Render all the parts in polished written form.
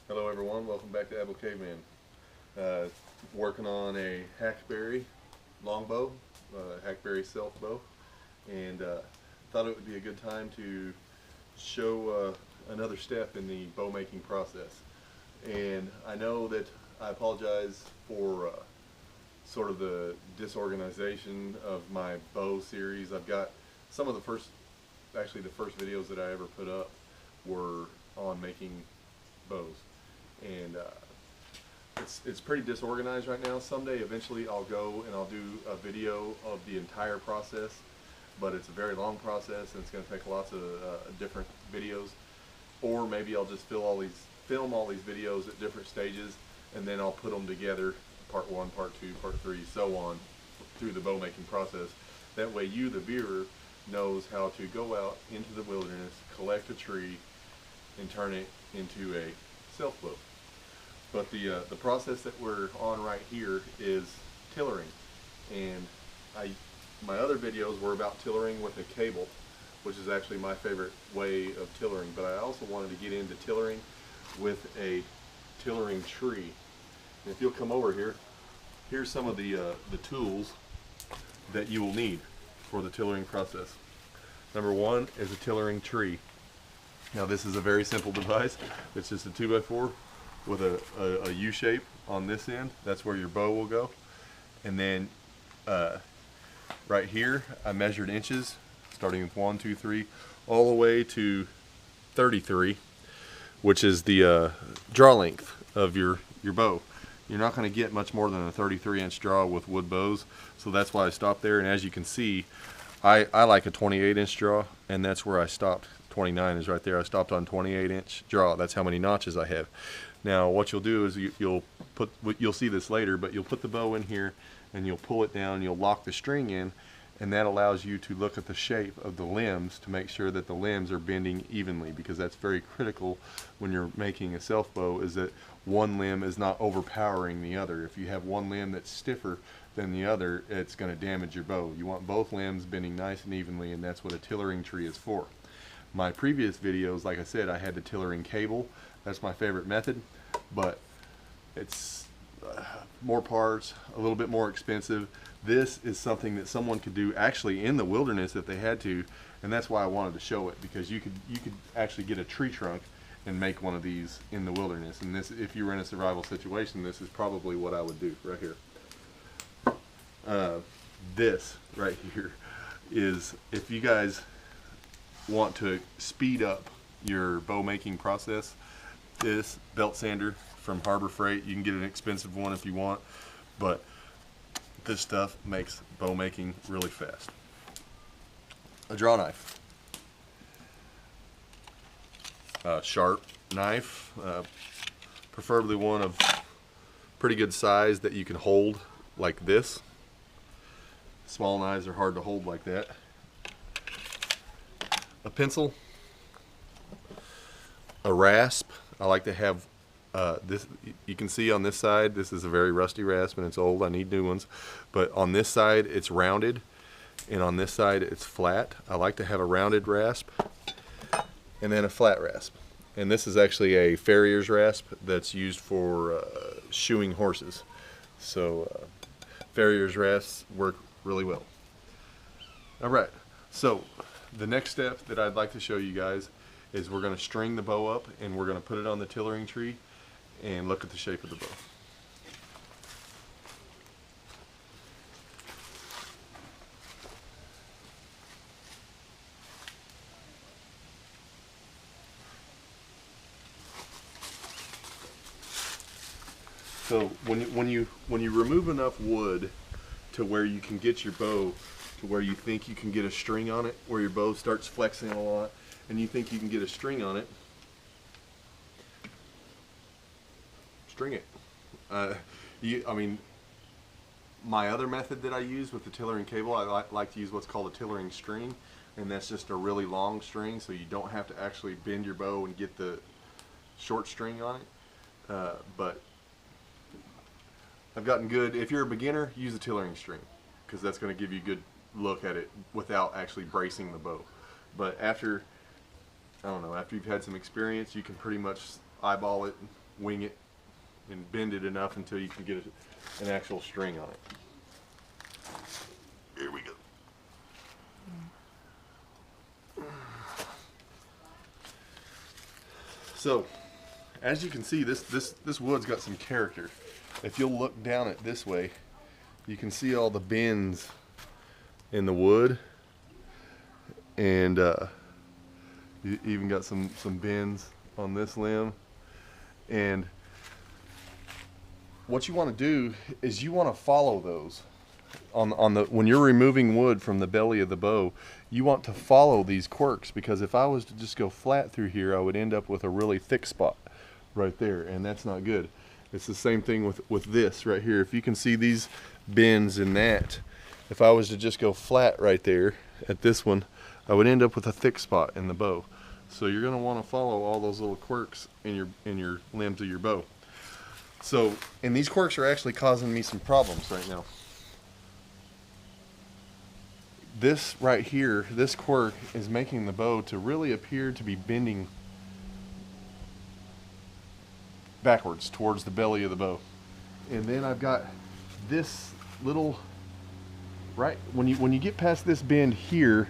Hello everyone, welcome back to Able Caveman. Working on a hackberry longbow, hackberry self bow, and thought it would be a good time to show another step in the bow making process. And I know that I apologize for sort of the disorganization of my bow series. I've got some of the first videos that I ever put up were on making bows, and it's pretty disorganized right now. Someday eventually I'll go and I'll do a video of the entire process, but it's a very long process and it's going to take lots of different videos. Or maybe I'll just film all these videos at different stages, and then I'll put them together, part 1, part 2, part 3, so on, through the bow making process. That way you, the viewer, knows how to go out into the wilderness, collect a tree, and turn it into a self bow. But the process that we're on right here is tillering, and my other videos were about tillering with a cable, which is actually my favorite way of tillering. But I also wanted to get into tillering with a tillering tree. And if you'll come over here, here's some of the tools that you will need for the tillering process. Number one is a tillering tree. Now this is a very simple device. It's just a 2x4 with a U shape on this end. That's where your bow will go. And then right here I measured inches, starting with 1, 2, 3, all the way to 33, which is the draw length of your bow. You're not going to get much more than a 33-inch draw with wood bows, so that's why I stopped there. And as you can see, I like a 28-inch draw, and that's where I stopped. 29 is right there. I stopped on 28-inch draw. That's how many notches I have. Now what you'll do is you'll see this later, but you'll put the bow in here and you'll pull it down, you'll lock the string in, and that allows you to look at the shape of the limbs to make sure that the limbs are bending evenly, because that's very critical when you're making a self bow, is that one limb is not overpowering the other. If you have one limb that's stiffer than the other, it's going to damage your bow. You want both limbs bending nice and evenly, and that's what a tillering tree is for. My previous videos, like I said, I had the tillering cable. That's my favorite method, but it's more parts, a little bit more expensive. This is something that someone could do actually in the wilderness if they had to, and that's why I wanted to show it, because you could actually get a tree trunk and make one of these in the wilderness. And this, if you were in a survival situation, this is probably what I would do right here. This right here is, if you guys want to speed up your bow making process, this belt sander from Harbor Freight, you can get an expensive one if you want, but this stuff makes bow making really fast. A draw knife, a sharp knife, preferably one of pretty good size that you can hold like this. Small knives are hard to hold like that. A pencil, a rasp. I like to have this. You can see on this side, this is a very rusty rasp and it's old. I need new ones. But on this side it's rounded, and on this side it's flat. I like to have a rounded rasp and then a flat rasp. And this is actually a farrier's rasp that's used for shoeing horses. So farrier's rasps work really well. All right, so the next step that I'd like to show you guys is we're going to string the bow up and we're going to put it on the tillering tree and look at the shape of the bow. So when you remove enough wood to where you can get your bow to where you think you can get a string on it, where your bow starts flexing a lot and you think you can get a string on it, string it. I mean, my other method that I use with the tillering cable, I like to use what's called a tillering string, and that's just a really long string, so you don't have to actually bend your bow and get the short string on it. But I've gotten good. If you're a beginner, use a tillering string, because that's going to give you a good look at it without actually bracing the bow. But after, I don't know, after you've had some experience, you can pretty much eyeball it wing it and bend it enough until you can get an actual string on it. Here we go. So, as you can see, this wood's got some character. If you'll look down it this way, you can see all the bends in the wood, and you even got some bends on this limb. And what you want to do is you want to follow those on the when you're removing wood from the belly of the bow. You want to follow these quirks, because if I was to just go flat through here, I would end up with a really thick spot right there, and that's not good. It's the same thing with this right here. If you can see these bends in that, if I was to just go flat right there at this one, I would end up with a thick spot in the bow. So you're going to want to follow all those little quirks in your limbs of your bow. So, and these quirks are actually causing me some problems right now. This right here, this quirk is making the bow to really appear to be bending backwards towards the belly of the bow. And then I've got this little, right when you get past this bend here,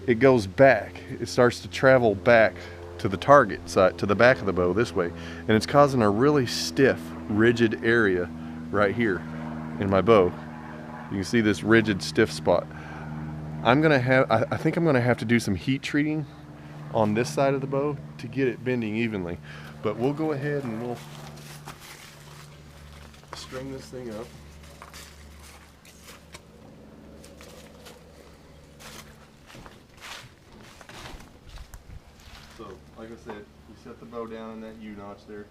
it goes back. It starts to travel back to the target side, to the back of the bow this way, and it's causing a really stiff, rigid area right here in my bow. You can see this rigid, stiff spot. I think I'm gonna have to do some heat treating on this side of the bow to get it bending evenly. But we'll go ahead and we'll string this thing up. So, like I said, we set the bow down in that U-notch there.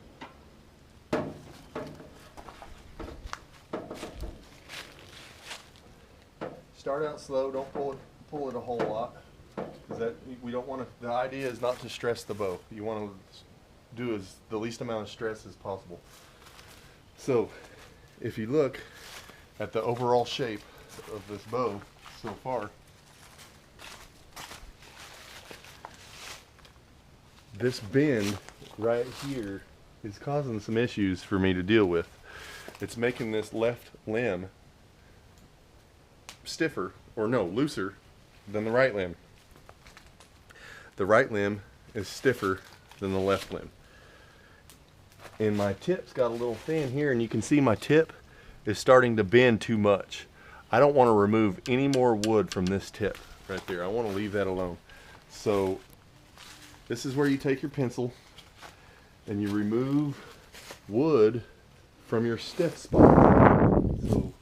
Start out slow, don't pull it a whole lot, because we don't want to. The idea is not to stress the bow. You want to do the least amount of stress as possible. So, if you look at the overall shape of this bow so far, this bend right here is causing some issues for me to deal with. It's making this left limb stiffer, or no, looser than the right limb. The right limb is stiffer than the left limb. And my tip's got a little thin here, and you can see my tip is starting to bend too much. I don't want to remove any more wood from this tip right there. I want to leave that alone. So this is where you take your pencil and you remove wood from your stiff spot. So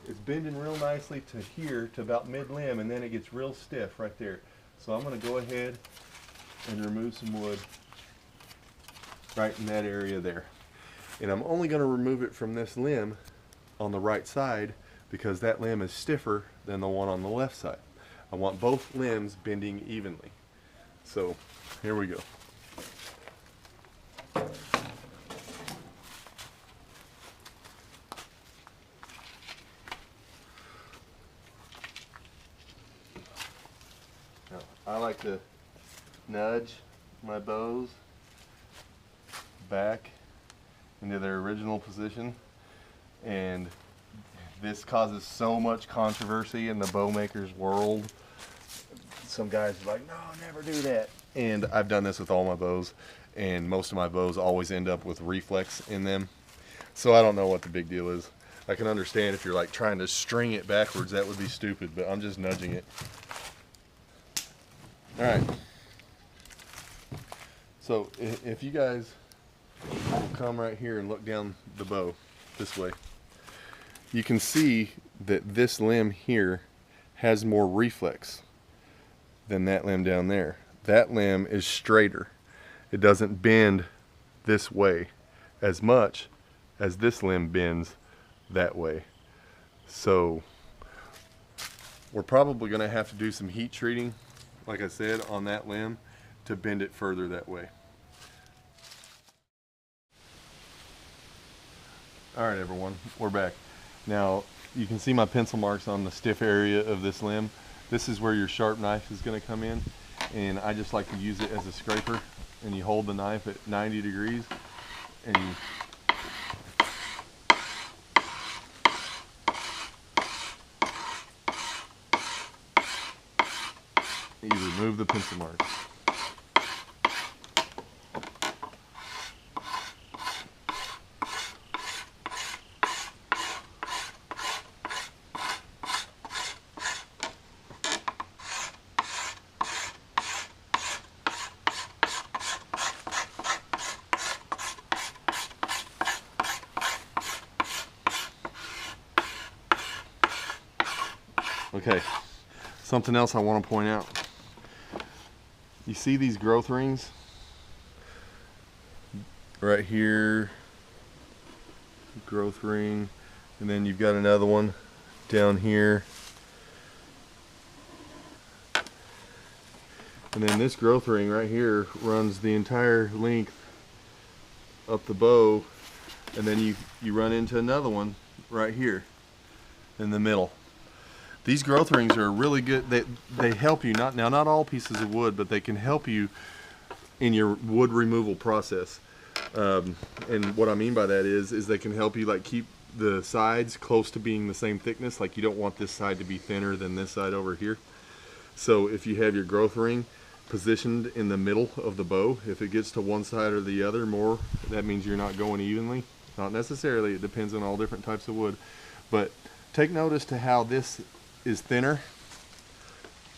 it's bending real nicely to here, to about mid-limb, and then it gets real stiff right there. So I'm going to go ahead and remove some wood right in that area there. And I'm only going to remove it from this limb on the right side, because that limb is stiffer than the one on the left side. I want both limbs bending evenly. So here we go. Now, I like to nudge my bows back into their original position, and this causes so much controversy in the bow maker's world. Some guys are like, no, never do that. And I've done this with all my bows, and most of my bows always end up with reflex in them. So I don't know what the big deal is. I can understand if you're like trying to string it backwards, that would be stupid, but I'm just nudging it. All right. So if you guys will come right here and look down the bow this way, you can see that this limb here has more reflex than that limb down there. That limb is straighter. It doesn't bend this way as much as this limb bends that way. So we're probably going to have to do some heat treating, like I said, on that limb to bend it further that way. All right, everyone, we're back. Now, you can see my pencil marks on the stiff area of this limb. This is where your sharp knife is going to come in, and I just like to use it as a scraper. And you hold the knife at 90 degrees, and you remove the pencil marks. Okay, something else I want to point out. You see these growth rings? Right here, growth ring, and then you've got another one down here. And then this growth ring right here runs the entire length up the bow, and then you run into another one right here in the middle. These growth rings are really good. They help you, not all pieces of wood, but they can help you in your wood removal process. And what I mean by that is they can help you like keep the sides close to being the same thickness. Like you don't want this side to be thinner than this side over here. So if you have your growth ring positioned in the middle of the bow, if it gets to one side or the other more, that means you're not going evenly. Not necessarily, it depends on all different types of wood. But take notice to how this is thinner.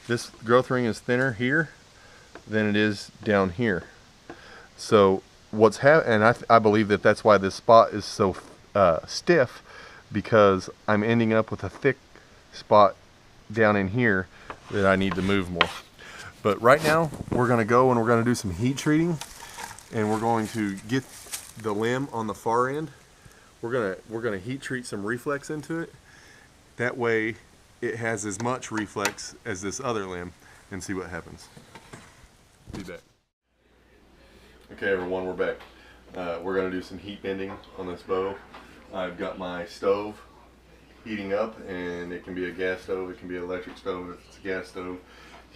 This growth ring is thinner here than it is down here. So what's and I believe that that's why this spot is so stiff, because I'm ending up with a thick spot down in here that I need to move more. But right now we're going to go and we're going to do some heat treating, and we're going to get the limb on the far end. We're going to heat treat some reflex into it. That way it has as much reflex as this other limb, and see what happens. Be back. Okay everyone, we're back. We're going to do some heat bending on this bow. I've got my stove heating up, and it can be a gas stove, it can be an electric stove. If it's a gas stove,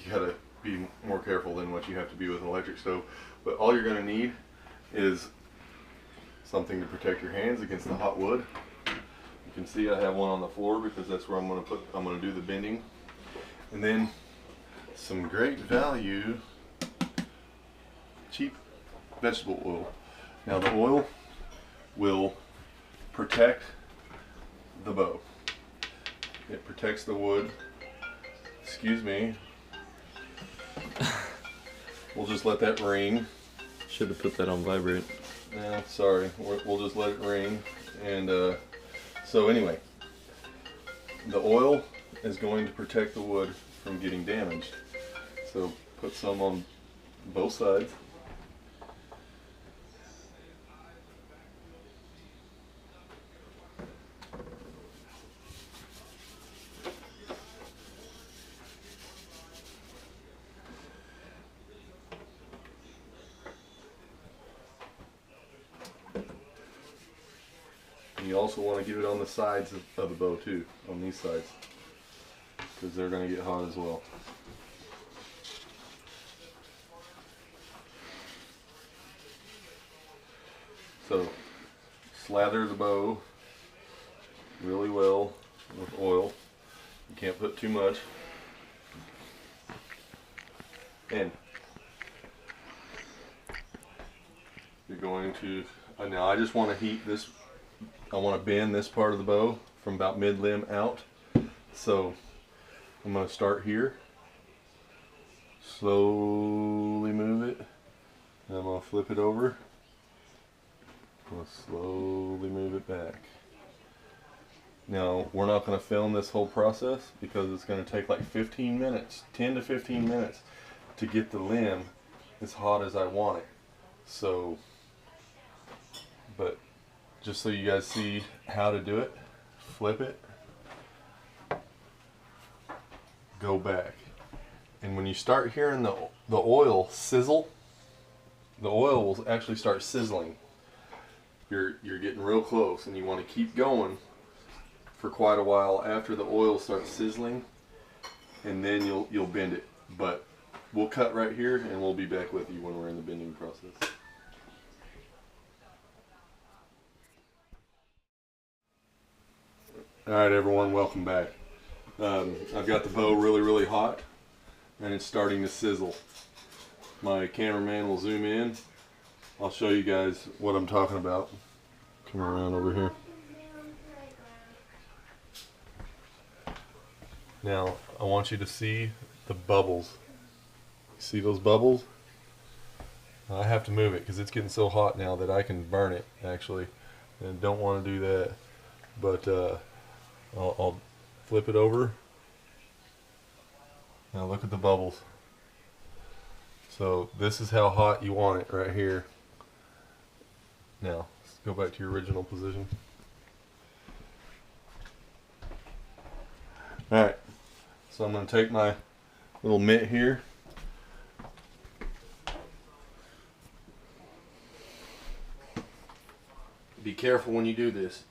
you gotta be more careful than what you have to be with an electric stove. But all you're going to need is something to protect your hands against the hot wood. You can see I have one on the floor because that's where I'm going to do the bending. And then some great value cheap vegetable oil. Now the oil will protect the bow. It protects the wood. Excuse me. We'll just let that ring. Should have put that on vibrate. No, sorry. We'll just let it ring. And so anyway, the oil is going to protect the wood from getting damaged. So put some on both sides. You also want to get it on the sides of the bow too, on these sides, because they're going to get hot as well. So slather the bow really well with oil. You can't put too much. And you're going to, now I just want to heat this. I want to bend this part of the bow from about mid-limb out. So I'm going to start here, slowly move it, and I'm going to flip it over. I'm going to slowly move it back. Now we're not going to film this whole process because it's going to take like 15 minutes, 10 to 15 minutes to get the limb as hot as I want it. So, but just so you guys see how to do it, flip it, go back. And when you start hearing the oil sizzle, the oil will actually start sizzling. You're getting real close, and you want to keep going for quite a while after the oil starts sizzling, and then you'll bend it. But we'll cut right here, and we'll be back with you when we're in the bending process. Alright everyone, welcome back. I've got the bow really hot and it's starting to sizzle. My cameraman will zoom in. I'll show you guys what I'm talking about. Come around over here. Now I want you to see the bubbles. See those bubbles? I have to move it because it's getting so hot now that I can burn it actually, and don't want to do that. But I'll flip it over. Now look at the bubbles. So this is how hot you want it right here. Now let's go back to your original position. Alright, so I'm going to take my little mitt here. Be careful when you do this.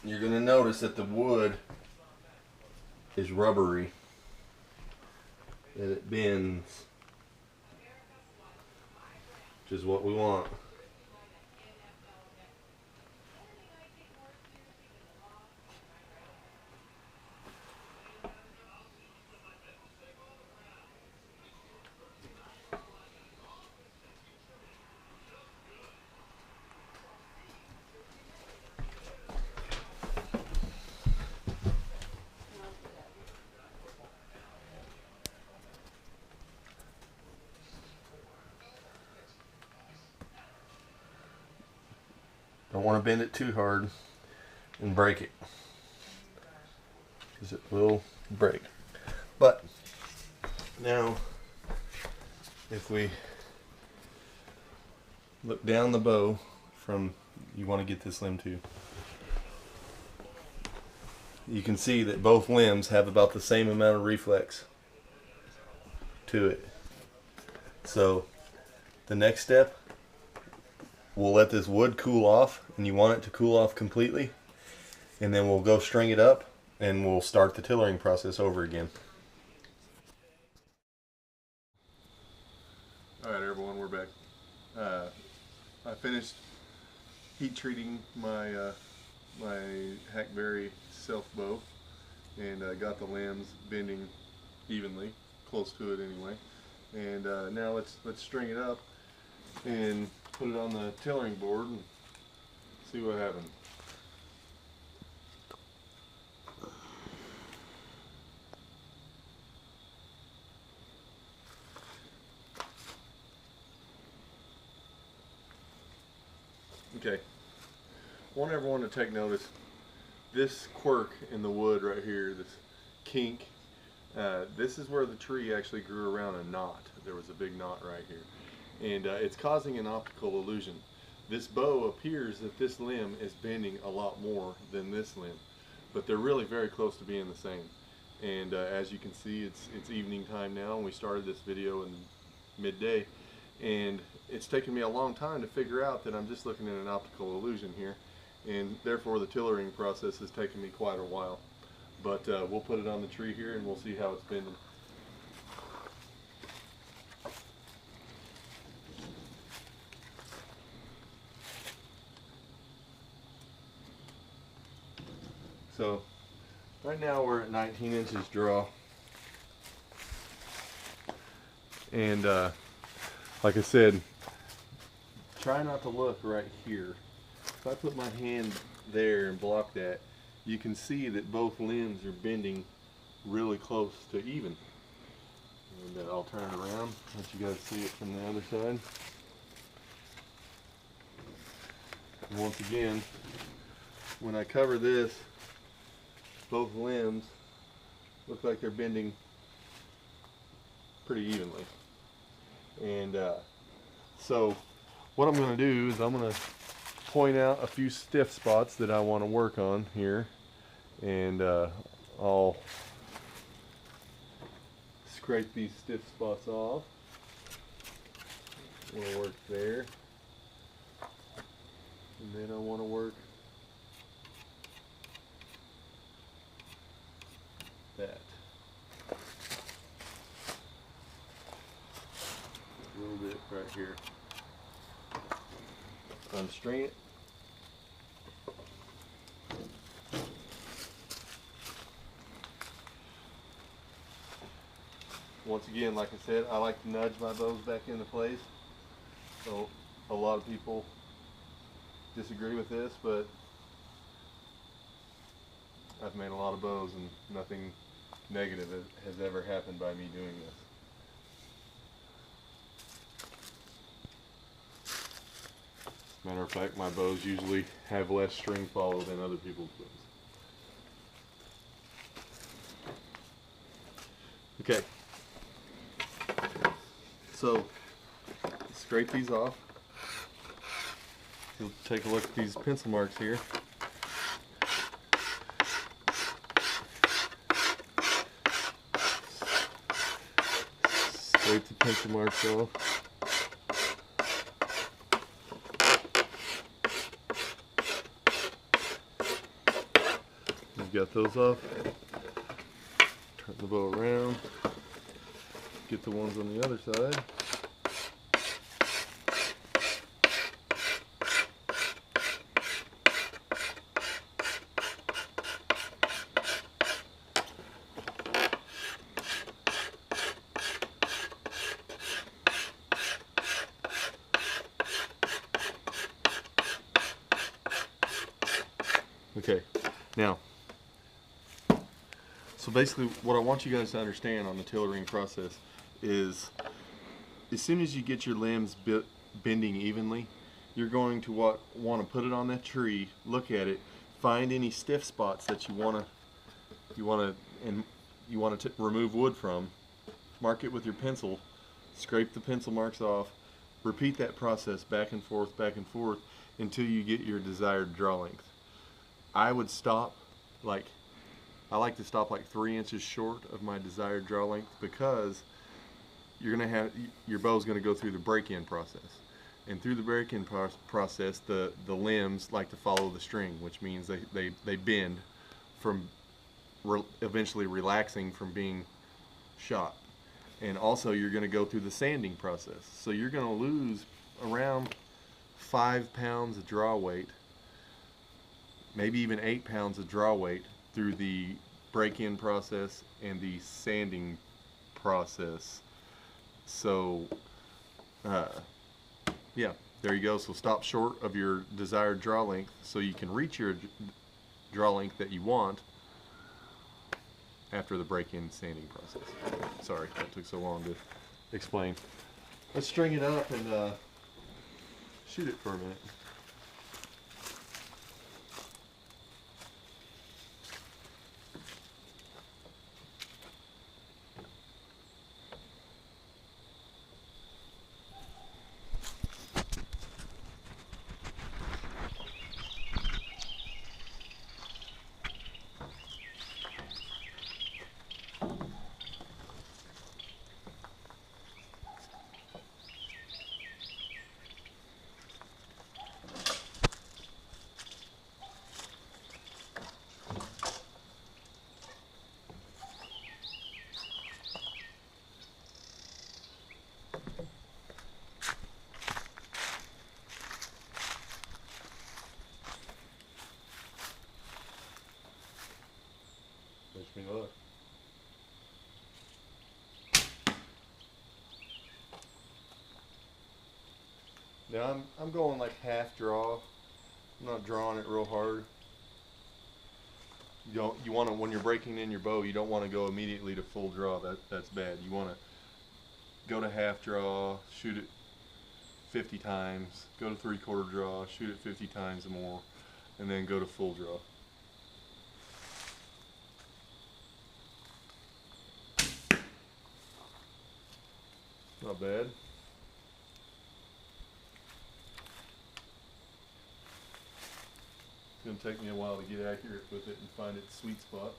You're going to notice that the wood is rubbery, that it bends, which is what we want. Don't want to bend it too hard and break it, because it will break. But now if we look down the bow from, you want to get this limb too, you can see that both limbs have about the same amount of reflex to it. So the next step, we'll let this wood cool off, and you want it to cool off completely, and then we'll go string it up and we'll start the tillering process over again. Alright everyone, we're back. I finished heat treating my my hackberry self bow, and got the limbs bending evenly, close to it anyway. And now let's string it up and put it on the tillering board and see what happens. Okay, I want everyone to take notice. This quirk in the wood right here, this kink, this is where the tree actually grew around a knot. There was a big knot right here. And it's causing an optical illusion. This bow appears that this limb is bending a lot more than this limb, but they're really very close to being the same. And as you can see, it's evening time now, and we started this video in midday, and it's taken me a long time to figure out that I'm just looking at an optical illusion here, and therefore the tillering process has taken me quite a while. But we'll put it on the tree here and we'll see how it's bending. So right now we're at 19 inches draw, and like I said, try not to look right here. If I put my hand there and block that, you can see that both limbs are bending really close to even. And I'll turn it around, let you guys see it from the other side. And once again, when I cover this, both limbs look like they're bending pretty evenly. And so what I'm going to do is I'm going to point out a few stiff spots that I want to work on here, and I'll scrape these stiff spots off. I want to work there, and then I want to work that. A little bit right here. Unstring it. once again, like I said, I like to nudge my bows back into place. So a lot of people disagree with this, but I've made a lot of bows and nothing negative has ever happened by me doing this. Matter of fact, my bows usually have less string follow than other people's bows. Okay, so scrape these off. You'll take a look at these pencil marks here. Scrape the pencil marks off. You've got those off. Turn the bow around. Get the ones on the other side. Okay, now, so basically what I want you guys to understand on the tillering process is as soon as you get your limbs bending evenly, you're going to want to put it on that tree, look at it, find any stiff spots that you want to remove wood from, mark it with your pencil, scrape the pencil marks off, repeat that process back and forth until you get your desired draw length. I would stop I like to stop like 3 inches short of my desired draw length, because you're gonna have your bow's gonna go through the break-in process, and through the break-in process the limbs like to follow the string, which means they bend from eventually relaxing from being shot. And also you're gonna go through the sanding process, so you're gonna lose around 5 pounds of draw weight, maybe even 8 pounds of draw weight through the break-in process and the sanding process. So yeah, there you go. So stop short of your desired draw length so you can reach your draw length that you want after the break-in sanding process. Sorry, that took so long to explain. Let's string it up and shoot it for a minute. Wish me luck. Now I'm going like half draw. I'm not drawing it real hard. You want to, when you're breaking in your bow, you don't want to go immediately to full draw. That's bad. You want to go to half draw, shoot it 50 times, go to 3/4 draw, shoot it 50 times or more, and then go to full draw. Not bad. It's going to take me a while to get accurate with it and find its sweet spot.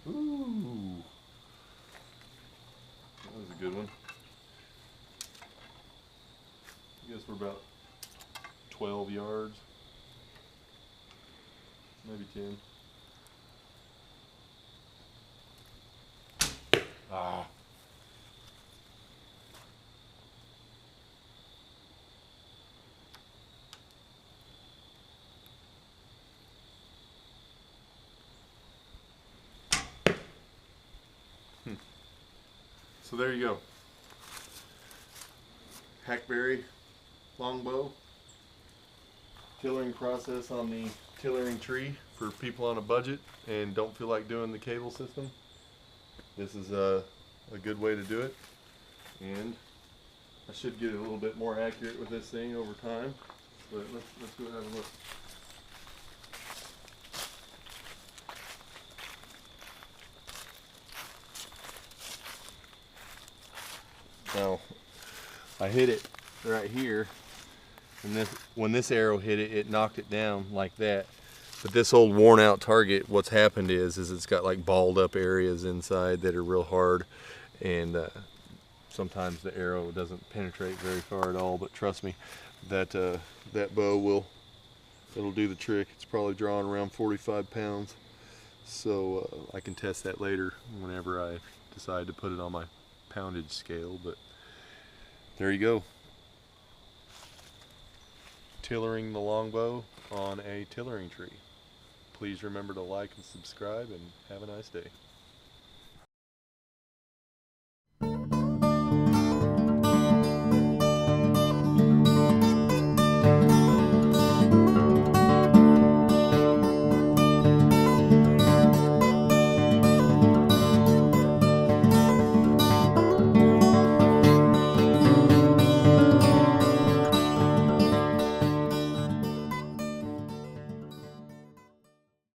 Ooh, that was a good one. I guess we're about 12 yards, maybe 10. Ah. So there you go. Hackberry longbow. Tillering process on the tillering tree for people on a budget and don't feel like doing the cable system. This is a good way to do it, and I should get a little bit more accurate with this thing over time, but let's go have a look. Now, I hit it right here, and when this arrow hit it, it knocked it down like that. But this old worn out target, what's happened is it's got like balled up areas inside that are real hard, and sometimes the arrow doesn't penetrate very far at all. But trust me, that bow it'll do the trick. It's probably drawing around 45 pounds. So I can test that later whenever I decide to put it on my poundage scale. But there you go. Tillering the longbow on a tillering tree. Please remember to like and subscribe, and have a nice day.